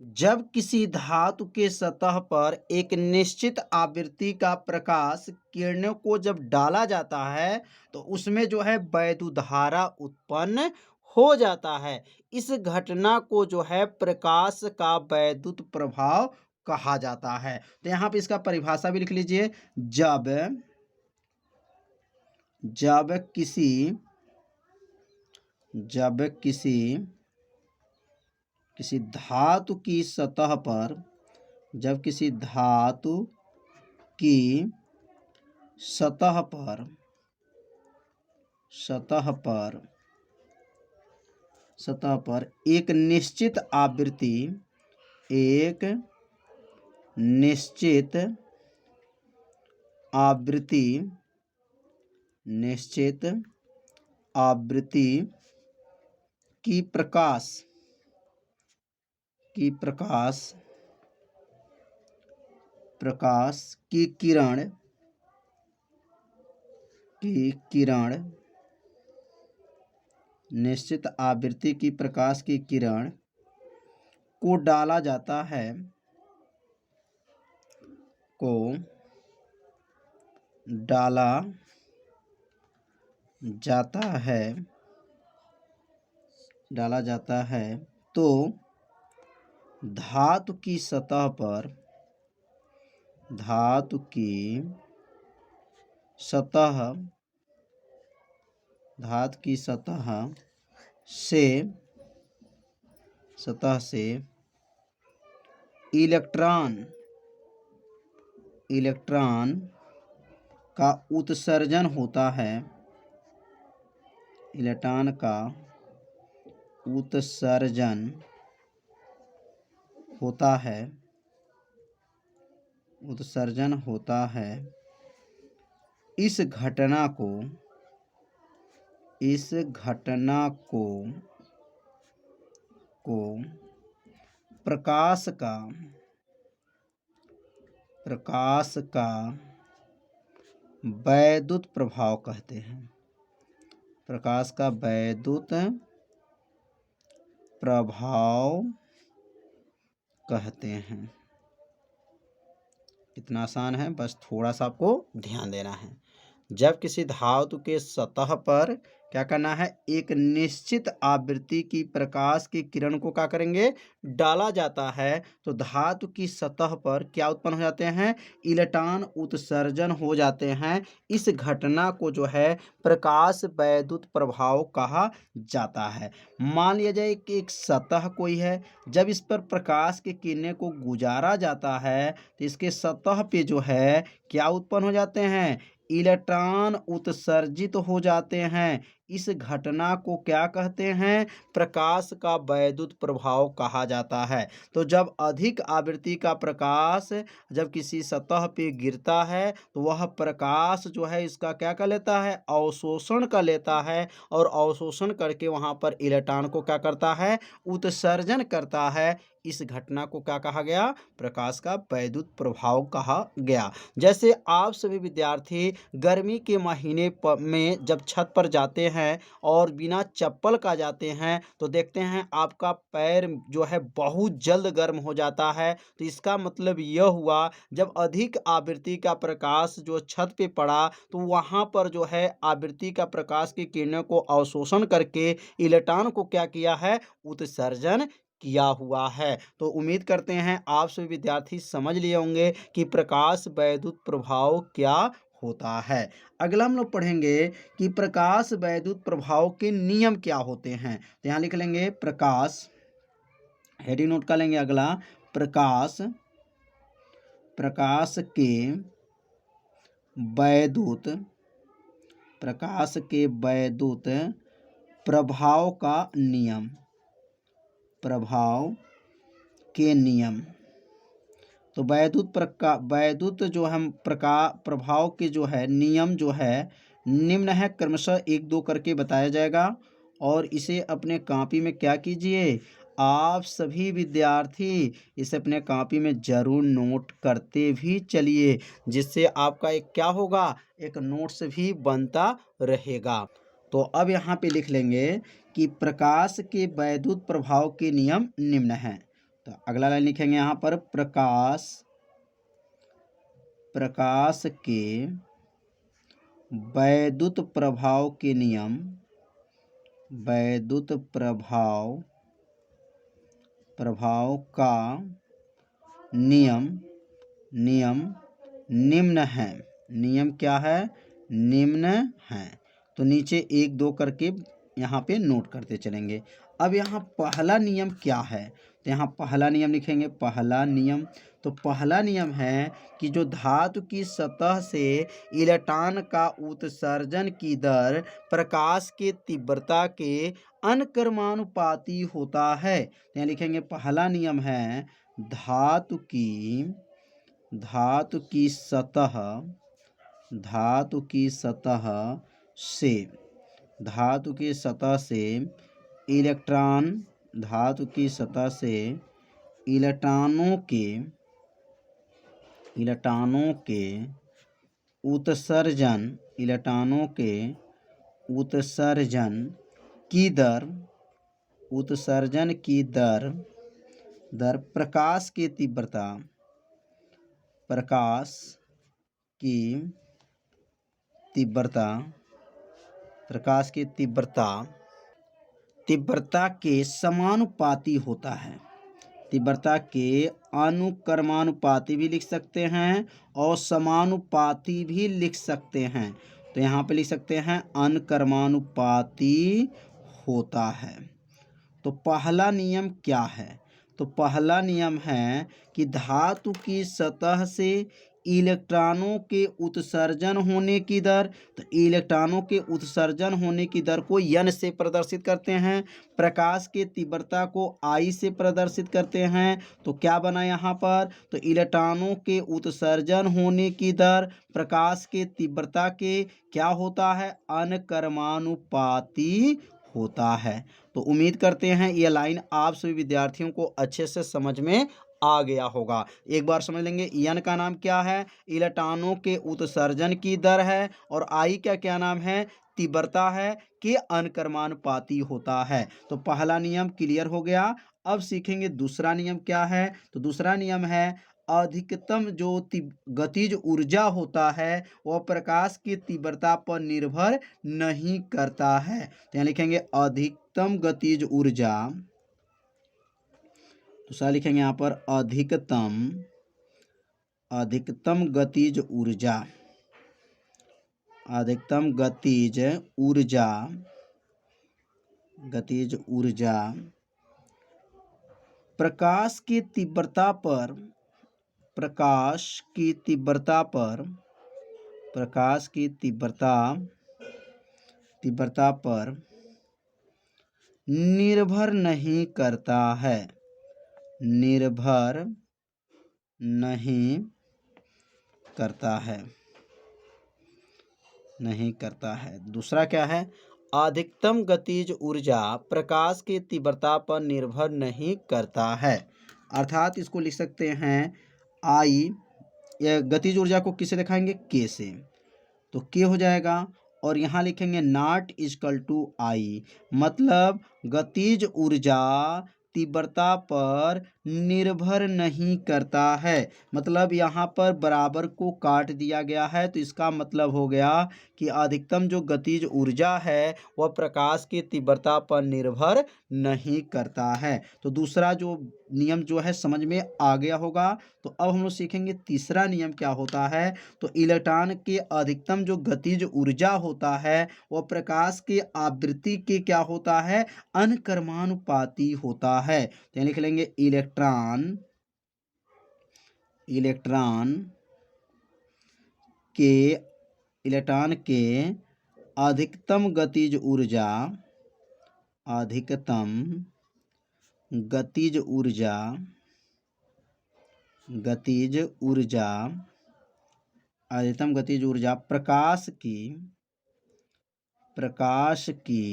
जब किसी धातु के सतह पर एक निश्चित आवृत्ति का प्रकाश किरणों को जब डाला जाता है तो उसमें जो है वैद्युत धारा उत्पन्न हो जाता है। इस घटना को जो है प्रकाश का वैद्युत प्रभाव कहा जाता है। तो यहाँ पे इसका परिभाषा भी लिख लीजिए। जब जब किसी जब किसी किसी धातु की सतह पर जब किसी धातु की सतह पर सतह पर सतह पर एक निश्चित आवृत्ति एक निश्चित आवृत्ति निश्चित आवृत्ति की प्रकाश प्रकाश की किरण निश्चित आवृत्ति की प्रकाश की किरण को डाला जाता है डाला जाता है तो धातु की सतह से इलेक्ट्रॉन का उत्सर्जन होता है। इलेक्ट्रॉन का उत्सर्जन होता है। इस घटना को प्रकाश का वैद्युत प्रभाव कहते हैं। प्रकाश का वैद्युत प्रभाव कहते हैं। कितना आसान है, बस थोड़ा सा आपको ध्यान देना है। जब किसी धातु के सतह पर क्या करना है, एक निश्चित आवृत्ति की प्रकाश की किरण को क्या करेंगे, डाला जाता है तो धातु की सतह पर क्या उत्पन्न हो जाते हैं, इलेक्ट्रॉन उत्सर्जन हो जाते हैं। इस घटना को जो है प्रकाश वैद्युत प्रभाव कहा जाता है। मान लिया जाए कि एक सतह कोई है, जब इस पर प्रकाश की किरणें को गुजारा जाता है तो इसके सतह पे जो है क्या उत्पन्न हो जाते हैं, इलेक्ट्रॉन उत्सर्जित हो जाते हैं। इस घटना को क्या कहते हैं, प्रकाश का वैद्युत प्रभाव कहा जाता है। तो जब अधिक आवृत्ति का प्रकाश जब किसी सतह पे गिरता है तो वह प्रकाश जो है इसका क्या कर लेता है, अवशोषण कर लेता है, और अवशोषण करके वहाँ पर इलेक्ट्रॉन को क्या करता है, उत्सर्जन करता है। इस घटना को क्या कहा गया, प्रकाश का वैद्युत प्रभाव कहा गया। जैसे आप सभी विद्यार्थी गर्मी के महीने में जब छत पर जाते हैं और बिना चप्पल का जाते हैं तो देखते हैं आपका पैर जो है बहुत जल्द गर्म हो जाता है। तो इसका मतलब यह हुआ, जब अधिक आवृत्ति का प्रकाश जो छत पे पड़ा तो वहाँ पर जो है आवृत्ति का प्रकाश की किरणों को अवशोषण करके इलेक्ट्रॉन को क्या किया है, उत्सर्जन किया हुआ है। तो उम्मीद करते हैं आप सभी विद्यार्थी समझ लिए होंगे कि प्रकाश वैद्युत प्रभाव क्या होता है। अगला हम लोग पढ़ेंगे कि प्रकाश वैद्युत प्रभाव के नियम क्या होते हैं। तो यहाँ लिख लेंगे प्रकाश, हेडिंग नोट कर लेंगे अगला, प्रकाश के वैद्युत प्रभाव का नियम, प्रभाव के नियम। तो वैद्युत जो हम प्रभाव के जो है नियम जो है निम्न है, क्रमशः 1-2 करके बताया जाएगा। और इसे अपने कॉपी में क्या कीजिए, आप सभी विद्यार्थी इसे अपने कॉपी में जरूर नोट करते भी चलिए, जिससे आपका एक क्या होगा, एक नोट्स भी बनता रहेगा। तो अब यहाँ पे लिख लेंगे कि प्रकाश के वैद्युत प्रभाव के नियम निम्न हैं। तो अगला लाइन लिखेंगे यहाँ पर प्रकाश के वैद्युत प्रभाव के नियम, वैद्युत प्रभाव का नियम निम्न है। नियम क्या है? निम्न है। तो नीचे 1 2 करके यहाँ पे नोट करते चलेंगे। अब यहाँ पहला नियम क्या है? तो यहाँ पहला नियम लिखेंगे। पहला नियम है कि जो धातु की सतह से इलेक्ट्रॉन का उत्सर्जन की दर प्रकाश के तीव्रता के अनुक्रमानुपाती होता है। तो यहाँ लिखेंगे पहला नियम है धातु की सतह से इलेक्ट्रॉनों के उत्सर्जन की दर प्रकाश की तीव्रता के समानुपाती होता है। तीव्रता के अनुक्रमानुपाती भी लिख सकते हैं और समानुपाती भी लिख सकते हैं। तो यहाँ पे लिख सकते हैं अनुक्रमानुपाती होता है। तो पहला नियम क्या है? तो पहला नियम है कि धातु की सतह से इलेक्ट्रॉनों के उत्सर्जन होने की दर, तो इलेक्ट्रॉनों के उत्सर्जन होने की दर को n से प्रदर्शित करते हैं, प्रकाश की तीव्रता को I से प्रदर्शित करते हैं। तो क्या बना यहाँ पर? तो इलेक्ट्रॉनों के उत्सर्जन होने की दर प्रकाश के तीव्रता के क्या होता है? अनुक्रमानुपाती होता है। तो उम्मीद करते हैं ये लाइन आप सभी विद्यार्थियों को अच्छे से समझ में आ गया होगा। एक बार समझ लेंगे। n का नाम क्या है? इलेक्ट्रॉनों के उत्सर्जन की दर है। और I का क्या नाम है? तीव्रता है कि अनुक्रमानुपाती होता है। तो पहला नियम क्लियर हो गया। अब सीखेंगे दूसरा नियम क्या है। तो दूसरा नियम है अधिकतम जो गतिज ऊर्जा होता है वह प्रकाश की तीव्रता पर निर्भर नहीं करता है। तो यहाँ लिखेंगे अधिकतम गतिज ऊर्जा। दूसरा लिखेंगे यहाँ पर अधिकतम गतिज ऊर्जा प्रकाश की तीव्रता पर निर्भर नहीं करता है। दूसरा क्या है? अधिकतम गतिज ऊर्जा प्रकाश की तीव्रता पर निर्भर नहीं करता है। अर्थात इसको लिख सकते हैं I, या गतिज ऊर्जा को किसे दिखाएंगे? K से। तो K हो जाएगा। और यहाँ लिखेंगे नॉट इक्वल टू I, मतलब गतिज ऊर्जा तीव्रता पर निर्भर नहीं करता है। मतलब यहाँ पर बराबर को काट दिया गया है। तो इसका मतलब हो गया कि अधिकतम जो गतिज ऊर्जा है वह प्रकाश की तीव्रता पर निर्भर नहीं करता है। तो दूसरा जो नियम जो है समझ में आ गया होगा। तो अब हम लोग सीखेंगे तीसरा नियम क्या होता है। तो इलेक्ट्रॉन के अधिकतम जो गतिज ऊर्जा होता है वह प्रकाश के आवृत्ति के क्या होता है? अनुक्रमानुपाती होता है। तो लिख लेंगे इलेक्ट्रॉन के अधिकतम गतिज ऊर्जा प्रकाश की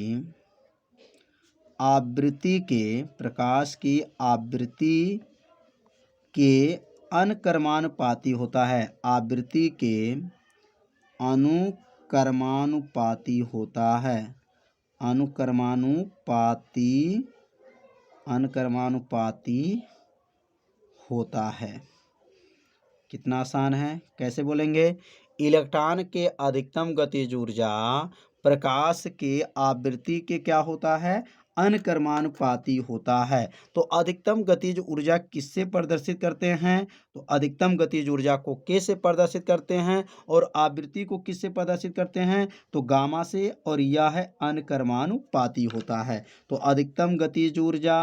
आवृत्ति के अनुक्रमानुपाती होता है। आवृत्ति के अनुक्रमानुपाती होता है। अनुक्रमानुपाती होता है। कितना आसान है, कैसे बोलेंगे? इलेक्ट्रॉन के अधिकतम गतिज ऊर्जा प्रकाश के आवृत्ति के क्या होता है? अनकर्मानुपाती होता है। तो अधिकतम गतिज ऊर्जा किससे प्रदर्शित करते हैं? तो अधिकतम गतिज ऊर्जा को के से प्रदर्शित करते हैं और आवृत्ति को किससे प्रदर्शित करते हैं? तो गामा से, और यह है अनकर्मानुपाती होता है। तो अधिकतम गतिज ऊर्जा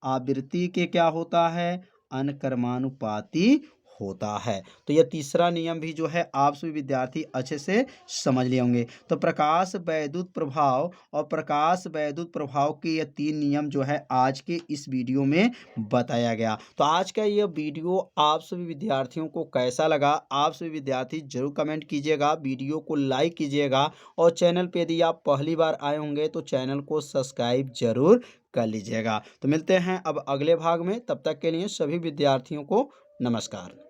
आवृत्ति के क्या होता है? अनकर्मानुपाती होता है। तो यह तीसरा नियम भी जो है आप सभी विद्यार्थी अच्छे से समझ लिए होंगे। तो प्रकाश वैद्युत प्रभाव और प्रकाश वैद्युत प्रभाव के ये 3 नियम जो है आज के इस वीडियो में बताया गया। तो आज का यह वीडियो आप सभी विद्यार्थियों को कैसा लगा? आप सभी विद्यार्थी जरूर कमेंट कीजिएगा, वीडियो को लाइक कीजिएगा और चैनल पे यदि आप पहली बार आए होंगे तो चैनल को सब्सक्राइब जरूर कर लीजिएगा। तो मिलते हैं अब अगले भाग में, तब तक के लिए सभी विद्यार्थियों को नमस्कार।